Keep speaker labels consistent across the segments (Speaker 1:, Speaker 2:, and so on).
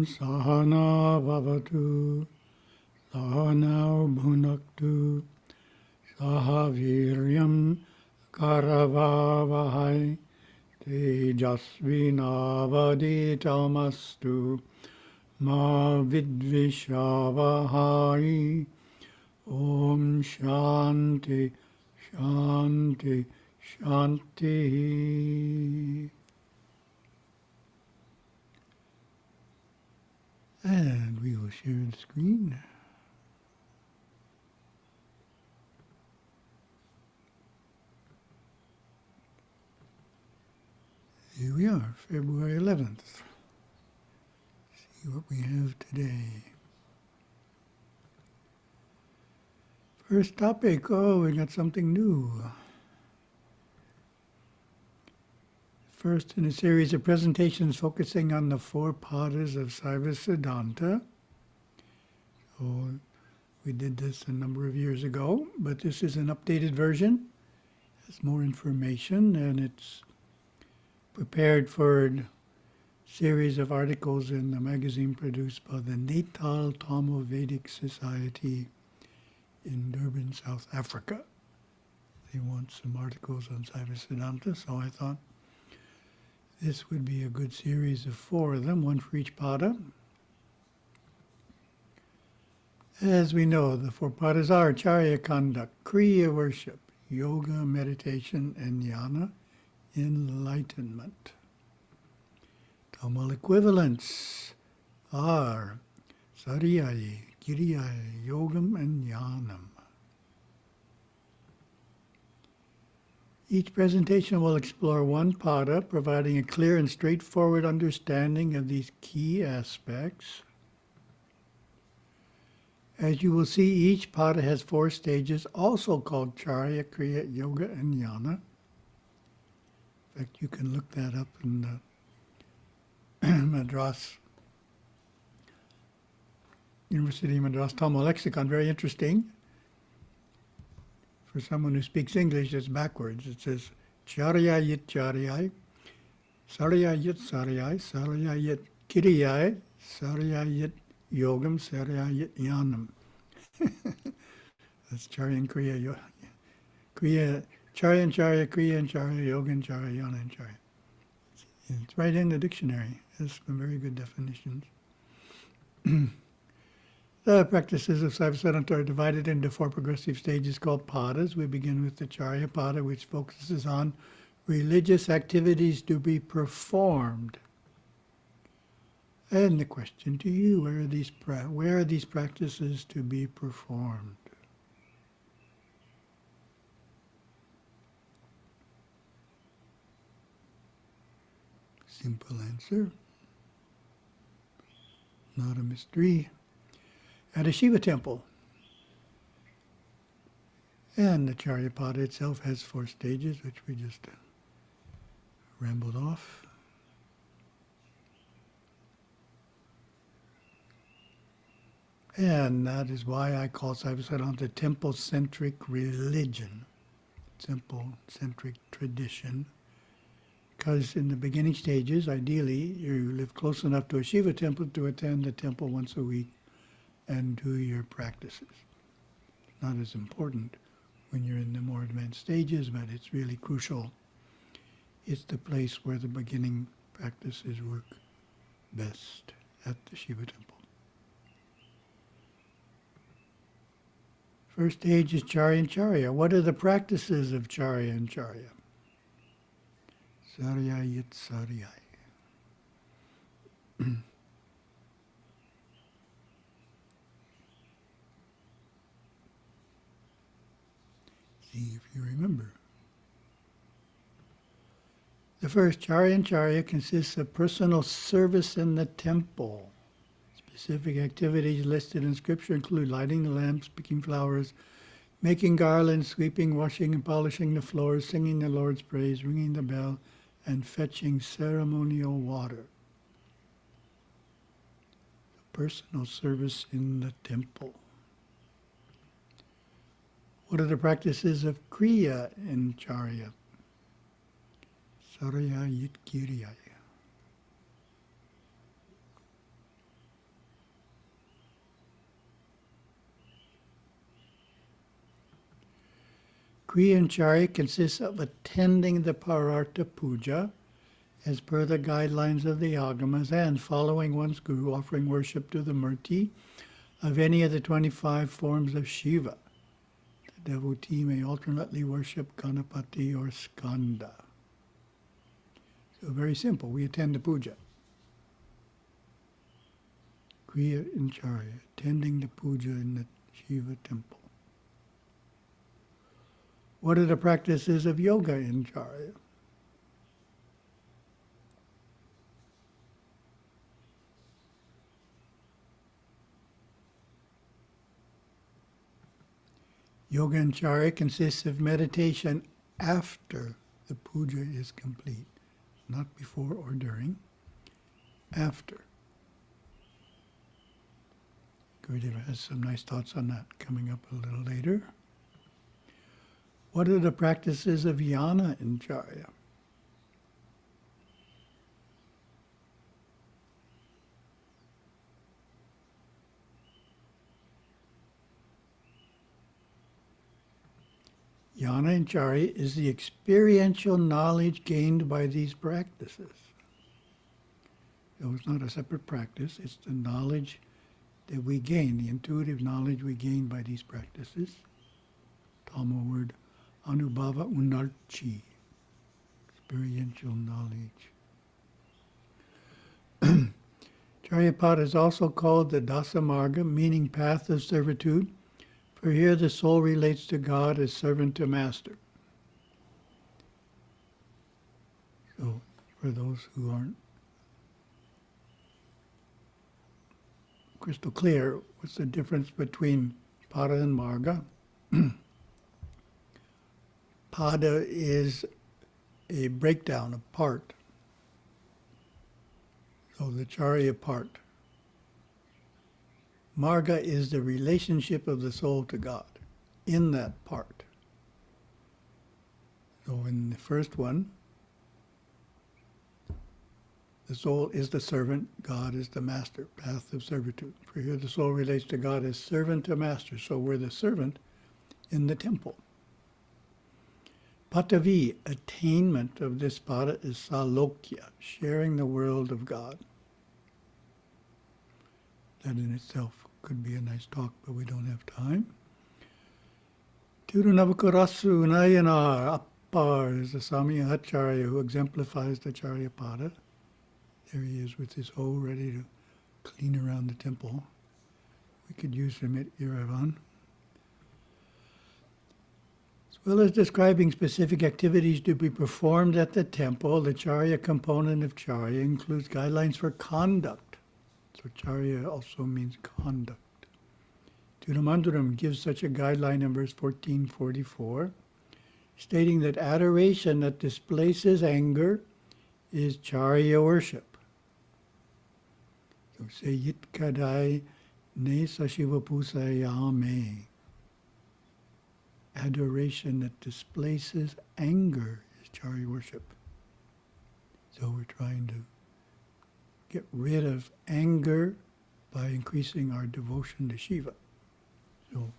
Speaker 1: Sahana Bhavatu Sahanau Bhunaktu Sahaviryam Karavavahai Tejasvinavaditamastu Ma Vidvishavahai. Om Shanti Shanti Shanti. And we will share the screen. Here we are, February 11th. See what we have today. First topic, we got something new. First in a series of presentations focusing on the 4 padas of Saiva Siddhanta. So we did this a number of years ago, but this is an updated version. It's more information, and it's prepared for a series of articles in the magazine produced by the Natal Tamil Vedic Society in Durban, South Africa. They want some articles on Saiva Siddhanta, so I thought this would be a good series of 4 of them, one for each pada. As we know, the 4 padas are Charya conduct, Kriya worship, yoga, meditation, and Jnana, enlightenment. Tamil equivalents are Sariyai, Kiriyai, Yogam, and Jnanam. Each presentation will explore one pada, providing a clear and straightforward understanding of these key aspects. As you will see, each pada has 4 stages, also called Charya, Kriya, Yoga, and Jnana. In fact, you can look that up in the University of Madras Tamil Lexicon. Very interesting. For someone who speaks English, it's backwards. It says Charya yit Charyai, Sarya yit Saryai, Sarya yit Kiriyai, Sarya yit Yogam, Sarya yit Jnanam. That's Charya and Kriya, Kriya, Charya and Charya, Kriya and Charya, Yoga and Charya, Jnana and Charya. It's right in the dictionary. There's some very good definitions. The practices of Saiva Siddhanta are divided into 4 progressive stages called padas. We begin with the Charya Pada, which focuses on religious activities to be performed. And the question to you, where are these practices to be performed? Simple answer. Not a mystery. At a Shiva temple. And the Charya Pada itself has 4 stages, which we just rambled off. And that is why I call Saiva Siddhanta temple-centric religion, temple-centric tradition. Because in the beginning stages, ideally, you live close enough to a Shiva temple to attend the temple once a week and do your practices. Not as important when you're in the more advanced stages, but it's really crucial. It's the place where the beginning practices work best, at the Shiva temple. First stage is Charya and Charya. What are the practices of Charya and Charya? Sarya yit Saryai. See if you remember. The first, Charya and Charya, consists of personal service in the temple. Specific activities listed in Scripture include lighting the lamps, picking flowers, making garlands, sweeping, washing, and polishing the floors, singing the Lord's praise, ringing the bell, and fetching ceremonial water. Personal service in the temple. What are the practices of Kriya in Charya? Sarya yit Kiriyaya. Kriya and Charya consists of attending the Parartha Puja as per the guidelines of the Agamas and following one's guru, offering worship to the Murti of any of the 25 forms of Shiva. The devotee may alternately worship Ganapati or Skanda. So very simple, we attend the puja. Kriya and Charya, attending the puja in the Shiva temple. What are the practices of yoga in Charya? Yoga and Charya consists of meditation after the puja is complete, not before or during, after. Gurudeva has some nice thoughts on that coming up a little later. What are the practices of Jnana in Charya? Jnana in Charya is the experiential knowledge gained by these practices. So it's not a separate practice, it's the knowledge that we gain, the intuitive knowledge we gain by these practices. Tamil word anubhava unarchi, experiential knowledge. Charya Pada is also called the Dasa Marga, meaning path of servitude, for here the soul relates to God as servant to master. So for those who aren't crystal clear, what's the difference between Pada and Marga? Pada is a breakdown, a part. So the Charya part. Marga is the relationship of the soul to God in that part. So in the first one, the soul is the servant, God is the master, path of servitude. For here the soul relates to God as servant to master, so we're the servant in the temple. Patavi, attainment of this pada, is salokya, sharing the world of God. That in itself could be a nice talk, but we don't have time. Tirunavakarasu Nayanar Appar is the Samya Acharya who exemplifies the Charya Pada. There he is with his hoe ready to clean around the temple. We could use him at Yerevan. As well as describing specific activities to be performed at the temple, the Charya component of Charya includes guidelines for conduct. So Charya also means conduct. Tirumandaram gives such a guideline in verse 1444, stating that adoration that displaces anger is Charya worship. So say Yitkadai ne sashiva pusayame. Adoration that displaces anger is Charya worship. So we're trying to get rid of anger by increasing our devotion to Shiva. So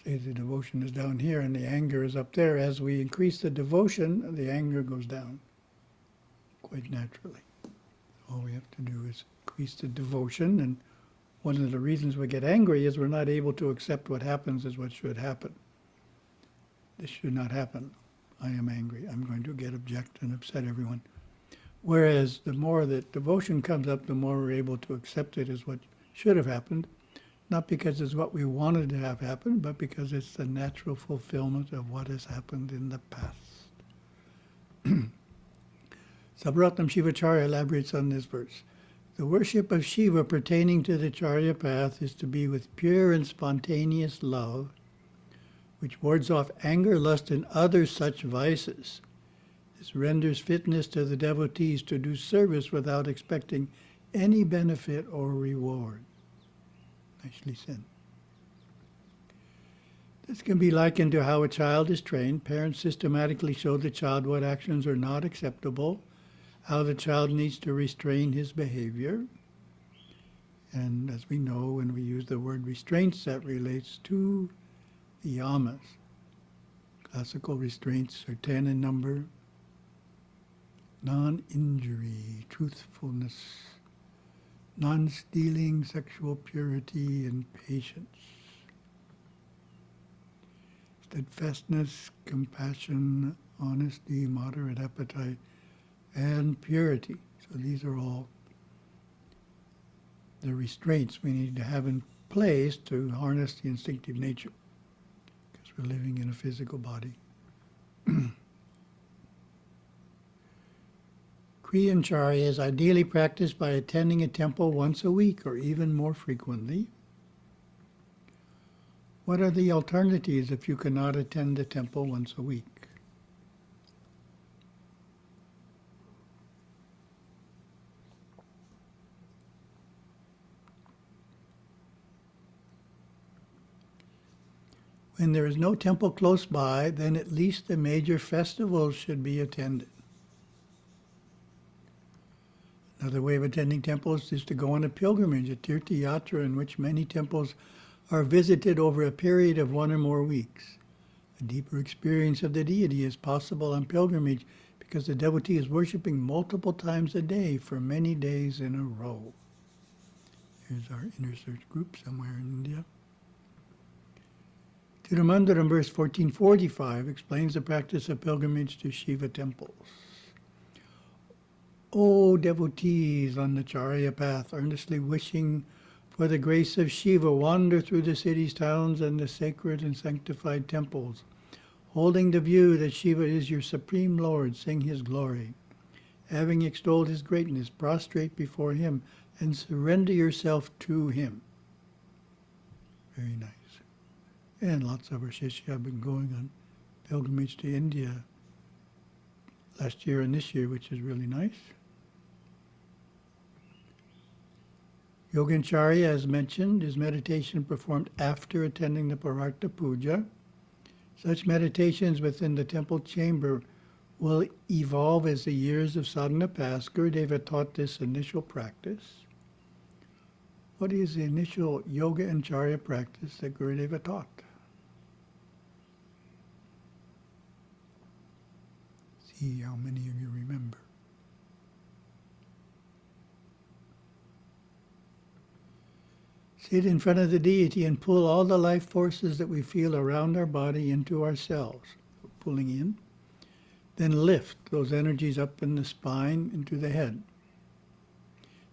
Speaker 1: say the devotion is down here and the anger is up there. As we increase the devotion, the anger goes down quite naturally. All we have to do is increase the devotion, and one of the reasons we get angry is we're not able to accept what happens as what should happen. This should not happen. I am angry. I'm going to get object and upset everyone. Whereas the more that devotion comes up, the more we're able to accept it as what should have happened, not because it's what we wanted to have happen, but because it's the natural fulfillment of what has happened in the past. Sabratnam Shivacharya elaborates on this verse. The worship of Shiva pertaining to the Charya path is to be with pure and spontaneous love, which wards off anger, lust, and other such vices. This renders fitness to the devotees to do service without expecting any benefit or reward. Nicely said. This can be likened to how a child is trained. Parents systematically show the child what actions are not acceptable, how the child needs to restrain his behavior. And as we know, when we use the word restraints, that relates to the yamas, Classical restraints are 10 in number. Non-injury, truthfulness, non-stealing, sexual purity, and patience. Steadfastness, compassion, honesty, moderate appetite, and purity. So these are all the restraints we need to have in place to harness the instinctive nature, because we're living in a physical body. Kriya and Charya is ideally practiced by attending a temple once a week or even more frequently. What are the alternatives if you cannot attend the temple once a week? When there is no temple close by, then at least the major festivals should be attended. Another way of attending temples is to go on a pilgrimage, a tirtha yatra, in which many temples are visited over a period of 1 or more weeks. A deeper experience of the deity is possible on pilgrimage because the devotee is worshiping multiple times a day for many days in a row. Here's our inner search group somewhere in India. Tirumandaram, verse 1445, explains the practice of pilgrimage to Shiva temples. O devotees on the Charya path, earnestly wishing for the grace of Shiva, wander through the cities, towns, and the sacred and sanctified temples, holding the view that Shiva is your supreme Lord, sing his glory. Having extolled his greatness, prostrate before him and surrender yourself to him. Very nice. And lots of our shishya have been going on pilgrimage to India last year and this year, which is really nice. Yoga and Charya, as mentioned, is meditation performed after attending the Parartha Puja. Such meditations within the temple chamber will evolve as the years of sadhana pass. Gurudeva taught this initial practice. What is the initial yoga and Charya practice that Gurudeva taught? See how many of you remember. Sit in front of the deity and pull all the life forces that we feel around our body into ourselves, pulling in. Then lift those energies up in the spine into the head.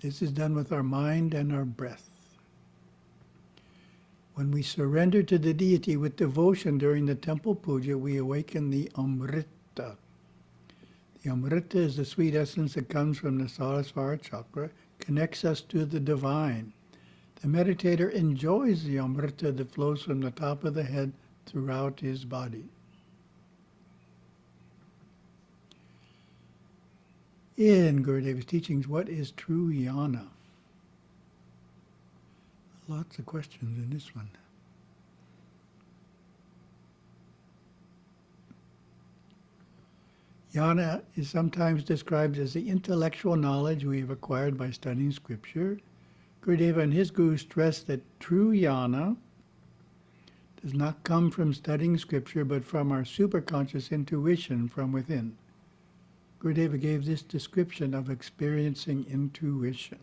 Speaker 1: This is done with our mind and our breath. When we surrender to the deity with devotion during the temple puja, we awaken the Amrita. The Amrita is the sweet essence that comes from the Sarasvara chakra, connects us to the divine. The meditator enjoys the Amrita that flows from the top of the head throughout his body. In Gurudeva's teachings, what is true jnana? Lots of questions in this one. Jnana is sometimes described as the intellectual knowledge we have acquired by studying scripture. Gurudeva and his guru stress that true jnana does not come from studying scripture, but from our superconscious intuition from within. Gurudeva gave this description of experiencing intuition.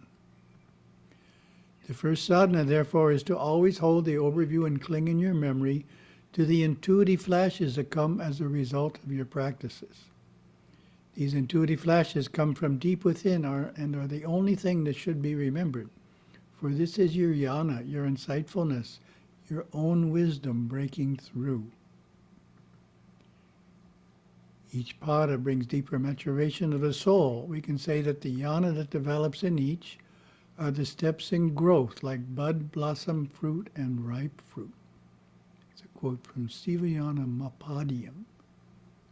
Speaker 1: The first sadhana, therefore, is to always hold the overview and cling in your memory to the intuitive flashes that come as a result of your practices. These intuitive flashes come from deep within and are the only thing that should be remembered. For this is your jnana, your insightfulness, your own wisdom breaking through. Each pada brings deeper maturation of the soul. We can say that the jnana that develops in each are the steps in growth, like bud, blossom, fruit, and ripe fruit. It's a quote from Sivayana Mapadiyam.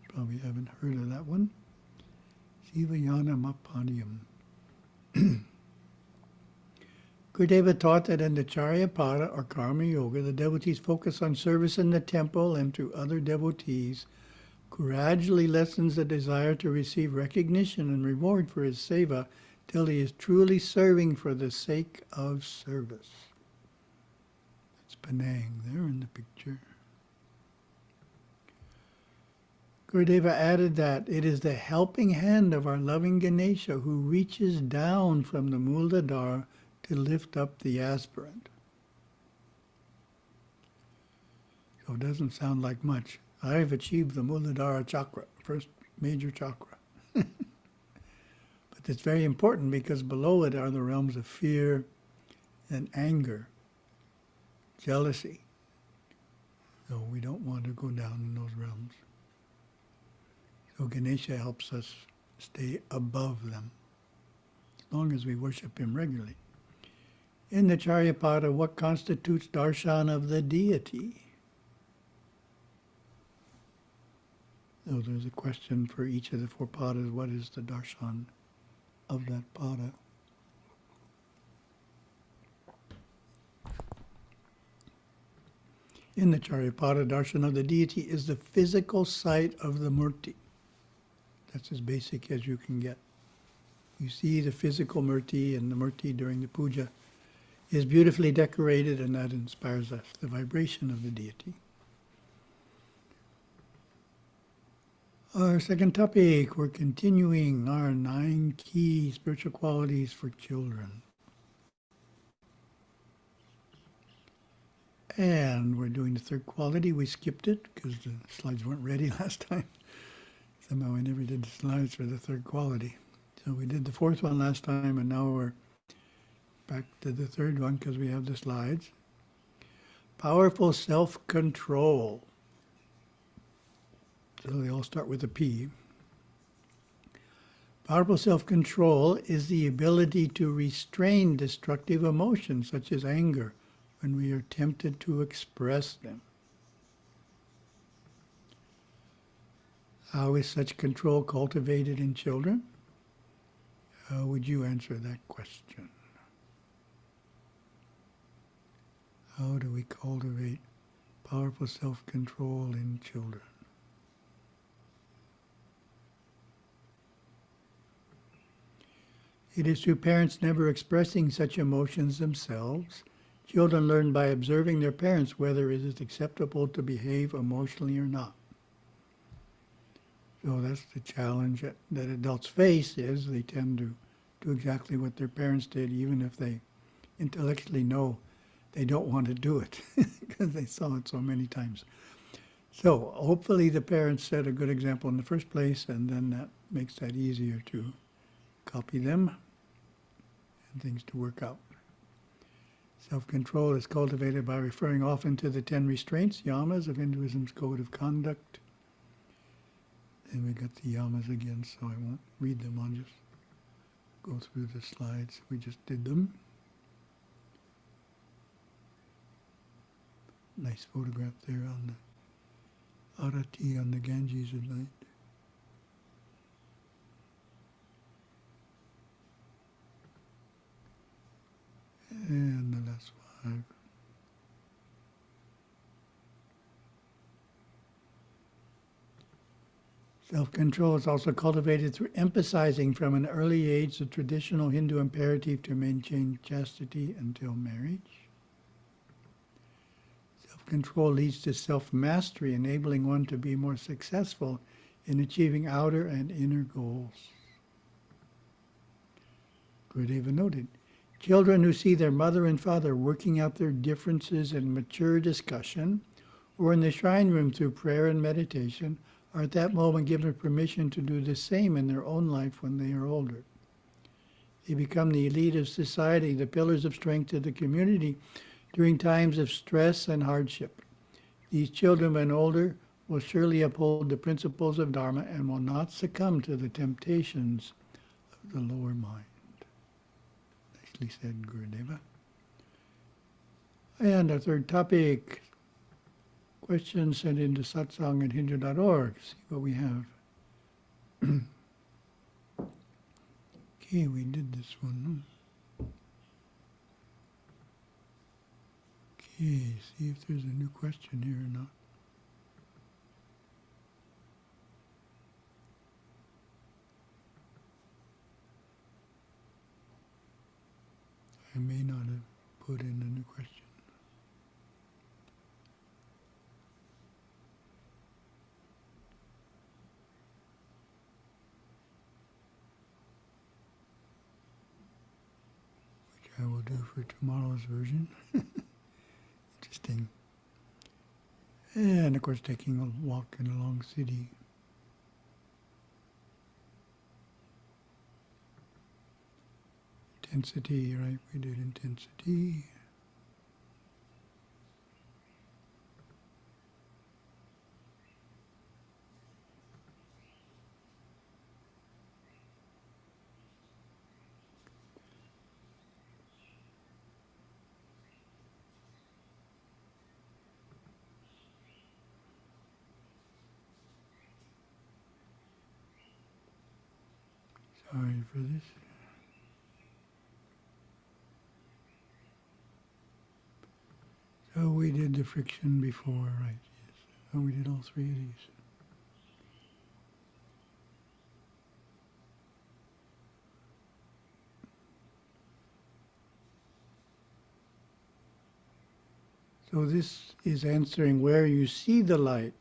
Speaker 1: Probably haven't heard of that one. Sivayana Mapadiyam. Gurudeva taught that in the Charya Pada, or Karma Yoga, the devotees focus on service in the temple and to other devotees, gradually lessens the desire to receive recognition and reward for his Saiva till he is truly serving for the sake of service. That's Penang there in the picture. Gurudeva added that it is the helping hand of our loving Ganesha who reaches down from the Muladhara to lift up the aspirant. So it doesn't sound like much. I've achieved the Muladhara chakra, first major chakra. But it's very important because below it are the realms of fear and anger, jealousy. So we don't want to go down in those realms. So Ganesha helps us stay above them, as long as we worship him regularly. In the Charya Pada, what constitutes darshan of the deity? So there's a question for each of the four padas. What is the darshan of that pada? In the Charya Pada, darshan of the deity is the physical sight of the murti. That's as basic as you can get. You see the physical murti, and the murti during the puja is beautifully decorated, and that inspires us, the vibration of the deity. Our second topic, we're continuing our 9 key spiritual qualities for children. And we're doing the third quality. We skipped it because the slides weren't ready last time. Somehow I never did the slides for the third quality. So we did the fourth one last time, and now we're back to the third one because we have the slides. Powerful self-control. So they all start with a P. Powerful self-control is the ability to restrain destructive emotions such as anger when we are tempted to express them. How is such control cultivated in children? How would you answer that question? How do we cultivate powerful self-control in children? It is through parents never expressing such emotions themselves. Children learn by observing their parents whether it is acceptable to behave emotionally or not. So that's the challenge that adults face, is they tend to do exactly what their parents did, even if they intellectually know they don't want to do it because they saw it so many times. So hopefully the parents set a good example in the first place, and then that makes that easier to copy them and things to work out. Self-control is cultivated by referring often to the 10 restraints, yamas, of Hinduism's code of conduct. And we got the yamas again, so I won't read them. I'll just go through the slides. We just did them. Nice photograph there on the Arati on the Ganges at night. And the last 5. Self-control is also cultivated through emphasizing from an early age the traditional Hindu imperative to maintain chastity until marriage. Self-control leads to self-mastery, enabling one to be more successful in achieving outer and inner goals. Gurudeva noted, children who see their mother and father working out their differences in mature discussion or in the shrine room through prayer and meditation are at that moment given permission to do the same in their own life when they are older. They become the elite of society, the pillars of strength of the community during times of stress and hardship. These children, when older, will surely uphold the principles of Dharma and will not succumb to the temptations of the lower mind. Nicely said, Gurudeva. And our third topic, questions sent into satsang@hindu.org. See what we have. Okay, we did this one. Okay, see if there's a new question here or not. I may not have put in a new question. we'll do for tomorrow's version. Interesting. And of course taking a walk in a long city. Intensity, right? We did intensity. Sorry for this. So we did the friction before, right? Yes. Oh, we did all three of these. So this is answering where you see the light.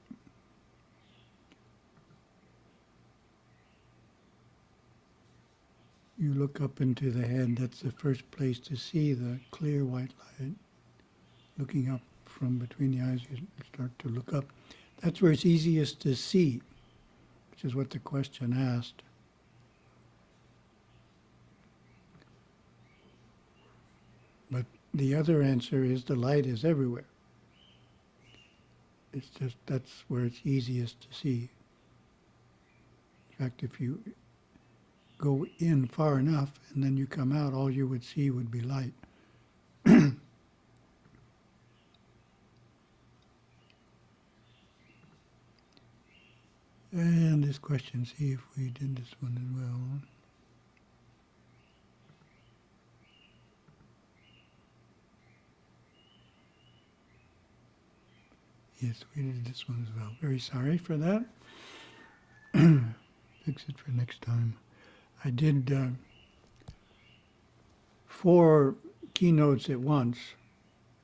Speaker 1: You look up into the head, that's the first place to see the clear white light. Looking up from between the eyes, you start to look up. That's where it's easiest to see, which is what the question asked. But the other answer is the light is everywhere. It's just that's where it's easiest to see. In fact, if you go in far enough and then you come out, all you would see would be light. And this question, see if we did this one as well. Yes, we did this one as well. Very sorry for that. Fix it for next time. I did 4 keynotes at once.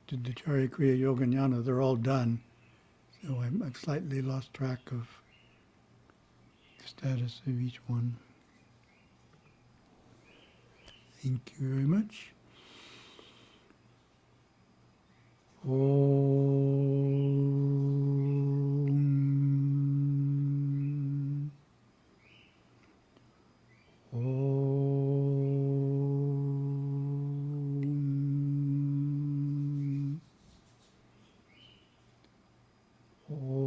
Speaker 1: Did the Charya Kriya Yoga Jnana. They're all done. So I've slightly lost track of the status of each one. Thank you very much. Om. Om. Om.